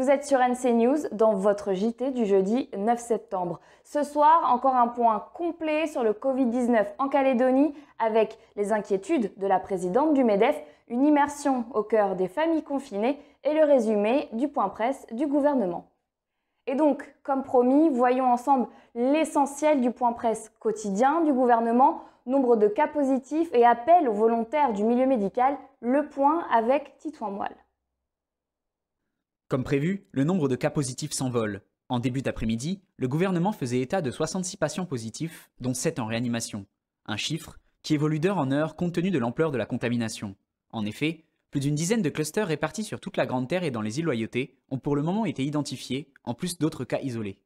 Vous êtes sur NC News dans votre JT du jeudi 9 septembre. Ce soir, encore un point complet sur le Covid-19 en Calédonie avec les inquiétudes de la présidente du MEDEF, une immersion au cœur des familles confinées et le résumé du point presse du gouvernement. Et donc, comme promis, voyons ensemble l'essentiel du point presse quotidien du gouvernement, nombre de cas positifs et appel aux volontaires du milieu médical, le point avec Titouan Moelle. Comme prévu, le nombre de cas positifs s'envole. En début d'après-midi, le gouvernement faisait état de 66 patients positifs, dont 7 en réanimation. Un chiffre qui évolue d'heure en heure compte tenu de l'ampleur de la contamination. En effet, plus d'une dizaine de clusters répartis sur toute la Grande Terre et dans les îles Loyauté ont pour le moment été identifiés, en plus d'autres cas isolés.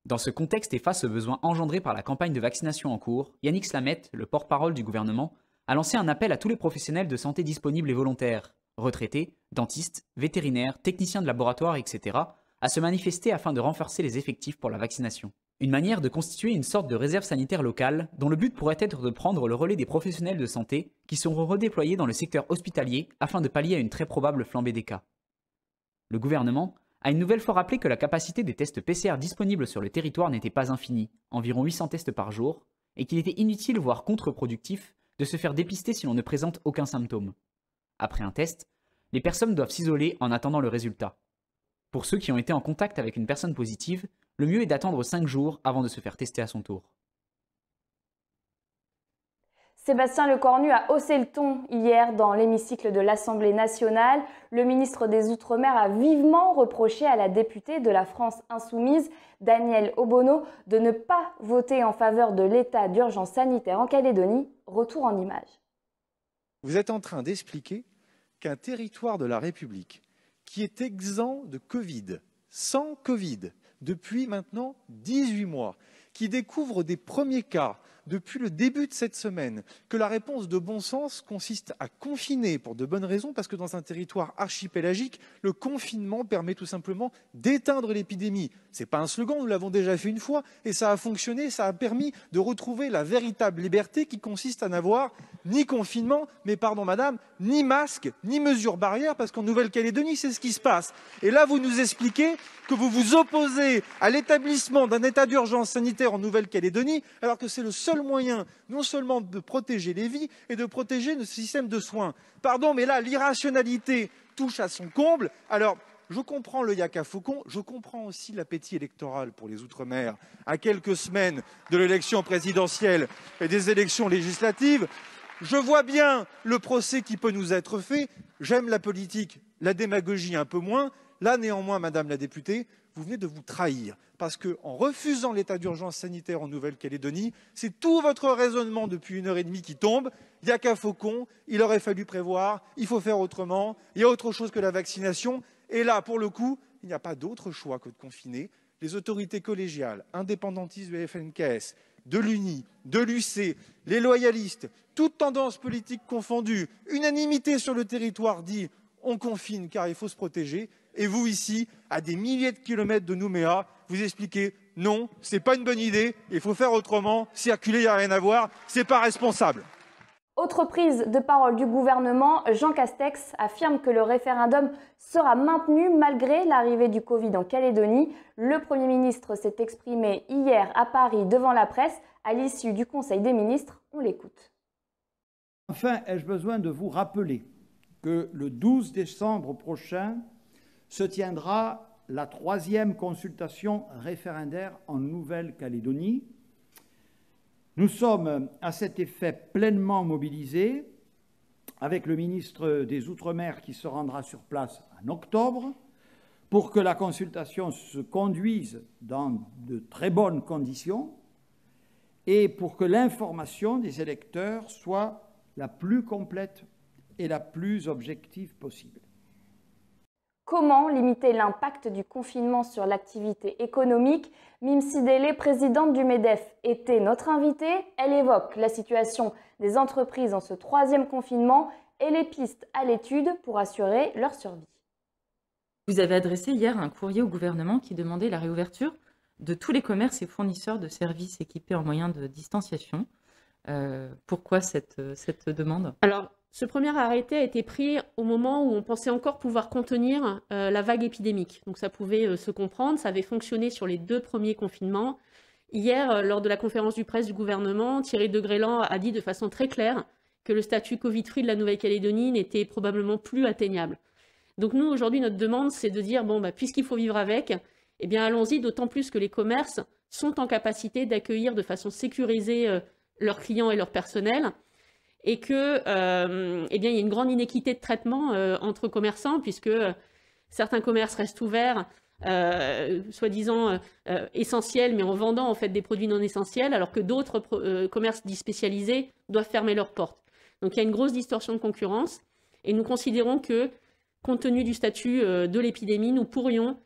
Dans ce contexte et face aux besoins engendrés par la campagne de vaccination en cours, Yannick Slamette, le porte-parole du gouvernement, a lancé un appel à tous les professionnels de santé disponibles et volontaires, retraités, dentistes, vétérinaires, techniciens de laboratoire, etc., à se manifester afin de renforcer les effectifs pour la vaccination. Une manière de constituer une sorte de réserve sanitaire locale, dont le but pourrait être de prendre le relais des professionnels de santé qui seront redéployés dans le secteur hospitalier afin de pallier à une très probable flambée des cas. Le gouvernement a une nouvelle fois rappelé que la capacité des tests PCR disponibles sur le territoire n'était pas infinie, environ 800 tests par jour, et qu'il était inutile voire contre-productif de se faire dépister si l'on ne présente aucun symptôme. Après un test, les personnes doivent s'isoler en attendant le résultat. Pour ceux qui ont été en contact avec une personne positive, le mieux est d'attendre 5 jours avant de se faire tester à son tour. Sébastien Lecornu a haussé le ton hier dans l'hémicycle de l'Assemblée nationale. Le ministre des Outre-mer a vivement reproché à la députée de la France Insoumise, Danielle Obono, de ne pas voter en faveur de l'état d'urgence sanitaire en Calédonie. Retour en images. Vous êtes en train d'expliquer qu'un territoire de la République qui est exempt de Covid, sans Covid, depuis maintenant 18 mois, qui découvre des premiers cas depuis le début de cette semaine, que la réponse de bon sens consiste à confiner pour de bonnes raisons, parce que dans un territoire archipélagique, le confinement permet tout simplement d'éteindre l'épidémie. Ce n'est pas un slogan, nous l'avons déjà fait une fois, et ça a fonctionné, ça a permis de retrouver la véritable liberté qui consiste à n'avoir ni confinement, mais pardon madame, ni masque, ni mesures barrières, parce qu'en Nouvelle-Calédonie, c'est ce qui se passe. Et là, vous nous expliquez que vous vous opposez à l'établissement d'un état d'urgence sanitaire en Nouvelle-Calédonie, alors que c'est le seul moyen non seulement de protéger les vies et de protéger notre système de soins. Pardon, mais là, l'irrationalité touche à son comble. Alors, je comprends le yaka faucon, je comprends aussi l'appétit électoral pour les Outre-mer à quelques semaines de l'élection présidentielle et des élections législatives. Je vois bien le procès qui peut nous être fait. J'aime la politique, la démagogie un peu moins. Là, néanmoins, Madame la députée, vous venez de vous trahir. Parce qu'en refusant l'état d'urgence sanitaire en Nouvelle-Calédonie, c'est tout votre raisonnement depuis 1h30 qui tombe. Il n'y a qu'un faucon, il aurait fallu prévoir, il faut faire autrement, il y a autre chose que la vaccination. Et là, pour le coup, il n'y a pas d'autre choix que de confiner. Les autorités collégiales, indépendantistes du FNKS, de l'UNI, de l'UC, les loyalistes, toutes tendances politiques confondues, unanimité sur le territoire dit on confine car il faut se protéger. Et vous ici, à des milliers de kilomètres de Nouméa, vous expliquez non, c'est pas une bonne idée, il faut faire autrement, circuler, il n'y a rien à voir, c'est pas responsable. Autre prise de parole du gouvernement, Jean Castex affirme que le référendum sera maintenu malgré l'arrivée du Covid en Calédonie. Le Premier ministre s'est exprimé hier à Paris devant la presse à l'issue du Conseil des ministres. On l'écoute. Enfin, ai-je besoin de vous rappeler que le 12 décembre prochain se tiendra la 3e consultation référendaire en Nouvelle-Calédonie. Nous sommes à cet effet pleinement mobilisés avec le ministre des Outre-mer qui se rendra sur place en octobre pour que la consultation se conduise dans de très bonnes conditions et pour que l'information des électeurs soit la plus complète et la plus objective possible. Comment limiter l'impact du confinement sur l'activité économique? Mime Sidélé, présidente du MEDEF, était notre invitée. Elle évoque la situation des entreprises en ce 3e confinement et les pistes à l'étude pour assurer leur survie. Vous avez adressé hier un courrier au gouvernement qui demandait la réouverture de tous les commerces et fournisseurs de services équipés en moyens de distanciation. Pourquoi cette demande? Alors, Ce premier arrêté a été pris au moment où on pensait encore pouvoir contenir la vague épidémique. Donc ça pouvait se comprendre, ça avait fonctionné sur les 2 premiers confinements. Hier, lors de la conférence de presse du gouvernement, Thierry de Grélan a dit de façon très claire que le statut Covid-free de la Nouvelle-Calédonie n'était probablement plus atteignable. Donc nous, aujourd'hui, notre demande, c'est de dire, bon, puisqu'il faut vivre avec, eh bien allons-y, d'autant plus que les commerces sont en capacité d'accueillir de façon sécurisée leurs clients et leur personnel, et que, eh bien, il y a une grande inéquité de traitement entre commerçants, puisque certains commerces restent ouverts, soi-disant essentiels, mais en vendant en fait des produits non essentiels, alors que d'autres commerces dits spécialisés doivent fermer leurs portes. Donc il y a une grosse distorsion de concurrence, et nous considérons que, compte tenu du statut de l'épidémie, nous pourrions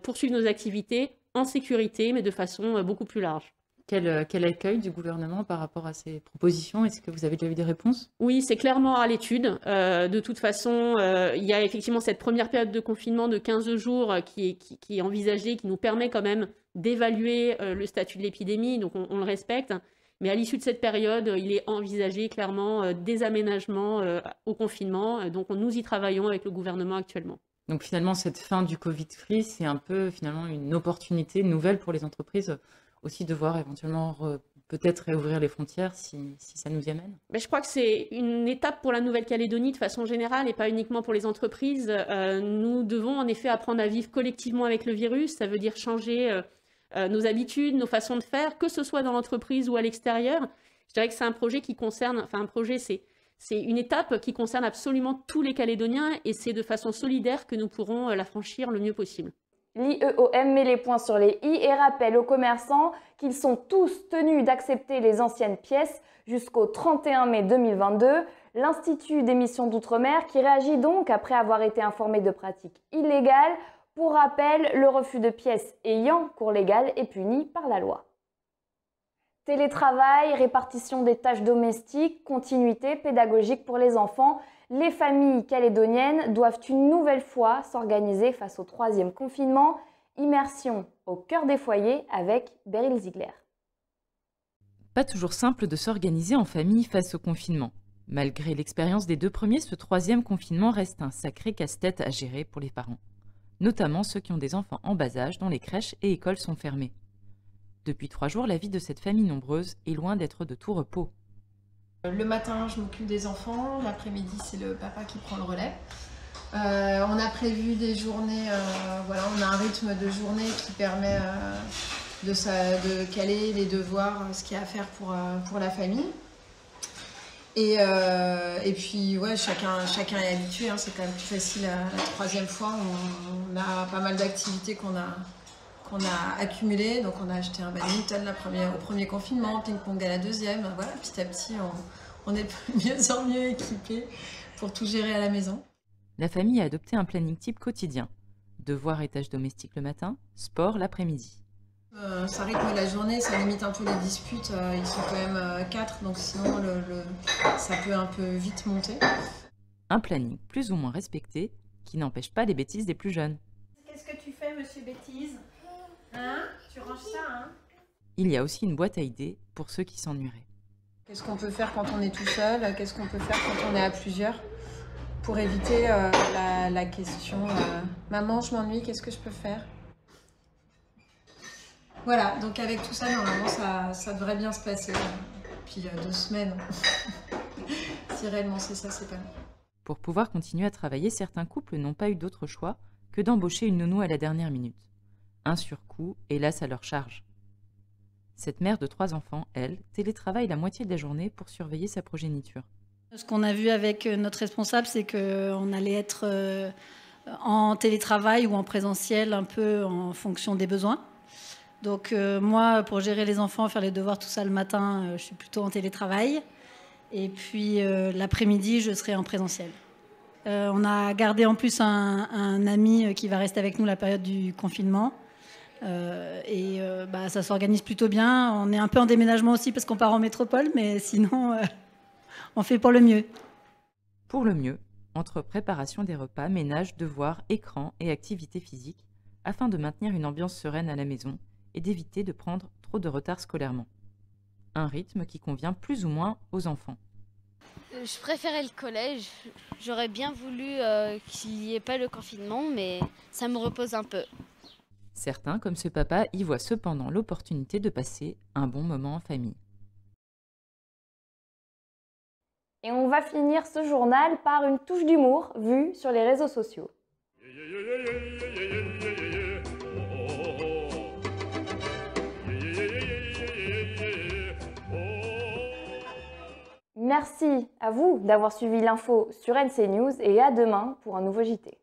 poursuivre nos activités en sécurité, mais de façon beaucoup plus large. Quel accueil du gouvernement par rapport à ces propositions? Est-ce que vous avez déjà eu des réponses? Oui, c'est clairement à l'étude. De toute façon, il y a effectivement cette première période de confinement de 15 jours qui est envisagée, qui nous permet quand même d'évaluer le statut de l'épidémie, donc on le respecte. Mais à l'issue de cette période, il est envisagé clairement des aménagements au confinement. Donc nous y travaillons avec le gouvernement actuellement. Donc finalement, cette fin du Covid-free, c'est un peu finalement une opportunité nouvelle pour les entreprises aussi de voir éventuellement peut-être réouvrir les frontières si ça nous y amène? Mais je crois que c'est une étape pour la Nouvelle-Calédonie de façon générale et pas uniquement pour les entreprises. Nous devons en effet apprendre à vivre collectivement avec le virus. Ça veut dire changer nos habitudes, nos façons de faire, que ce soit dans l'entreprise ou à l'extérieur. Je dirais que c'est un projet qui concerne, enfin un projet, c'est une étape qui concerne absolument tous les Calédoniens et c'est de façon solidaire que nous pourrons la franchir le mieux possible. L'IEOM met les points sur les i et rappelle aux commerçants qu'ils sont tous tenus d'accepter les anciennes pièces jusqu'au 31 mai 2022. L'Institut d'émission d'outre-mer qui réagit donc après avoir été informé de pratiques illégales. Pour rappel, le refus de pièces ayant cours légal est puni par la loi. Télétravail, répartition des tâches domestiques, continuité pédagogique pour les enfants. Les familles calédoniennes doivent une nouvelle fois s'organiser face au 3e confinement. Immersion au cœur des foyers avec Beryl Ziegler. Pas toujours simple de s'organiser en famille face au confinement. Malgré l'expérience des 2 premiers, ce 3e confinement reste un sacré casse-tête à gérer pour les parents. Notamment ceux qui ont des enfants en bas âge dont les crèches et écoles sont fermées. Depuis 3 jours, la vie de cette famille nombreuse est loin d'être de tout repos. Le matin, je m'occupe des enfants. L'après-midi, c'est le papa qui prend le relais. On a prévu des journées, voilà, on a un rythme de journée qui permet de caler les devoirs, ce qu'il y a à faire pour la famille. Et puis, ouais, chacun est habitué, hein, c'est quand même plus facile la 3e fois. On a pas mal d'activités qu'on a accumulées. Donc, on a acheté un badminton au premier confinement, ping-pong à la 2e. Voilà, petit à petit, on est de mieux en mieux équipés pour tout gérer à la maison. La famille a adopté un planning type quotidien. Devoirs et tâches domestiques le matin, sport l'après-midi. Ça rythme la journée, ça limite un peu les disputes. Ils sont quand même 4, donc sinon ça peut un peu vite monter. Un planning plus ou moins respecté qui n'empêche pas les bêtises des plus jeunes. Qu'est-ce que tu fais, monsieur Bêtise? Hein? Tu ranges ça, hein? Il y a aussi une boîte à idées pour ceux qui s'ennuieraient. Qu'est-ce qu'on peut faire quand on est tout seul? Qu'est-ce qu'on peut faire quand on est à plusieurs? Pour éviter la question maman, je m'ennuie, qu'est-ce que je peux faire? Voilà, donc avec tout ça, normalement, ça devrait bien se passer. Puis 2 semaines, si réellement c'est ça, c'est pas mal. Pour pouvoir continuer à travailler, certains couples n'ont pas eu d'autre choix que d'embaucher une nounou à la dernière minute. Un surcoût, hélas, à leur charge. Cette mère de 3 enfants, elle, télétravaille la moitié de la journée pour surveiller sa progéniture. Ce qu'on a vu avec notre responsable, c'est qu'on allait être en télétravail ou en présentiel, un peu en fonction des besoins. Donc moi, pour gérer les enfants, faire les devoirs, tout ça le matin, je suis plutôt en télétravail. Et puis l'après-midi, je serai en présentiel. On a gardé en plus un ami qui va rester avec nous la période du confinement. Ça s'organise plutôt bien. On est un peu en déménagement aussi parce qu'on part en métropole, mais sinon, on fait pour le mieux. Pour le mieux, entre préparation des repas, ménage, devoirs, écran et activités physiques, afin de maintenir une ambiance sereine à la maison et d'éviter de prendre trop de retard scolairement. Un rythme qui convient plus ou moins aux enfants. Je préférais le collège. J'aurais bien voulu qu'il n'y ait pas le confinement, mais ça me repose un peu. Certains, comme ce papa, y voient cependant l'opportunité de passer un bon moment en famille. Et on va finir ce journal par une touche d'humour vue sur les réseaux sociaux. Merci à vous d'avoir suivi l'info sur NC News et à demain pour un nouveau JT.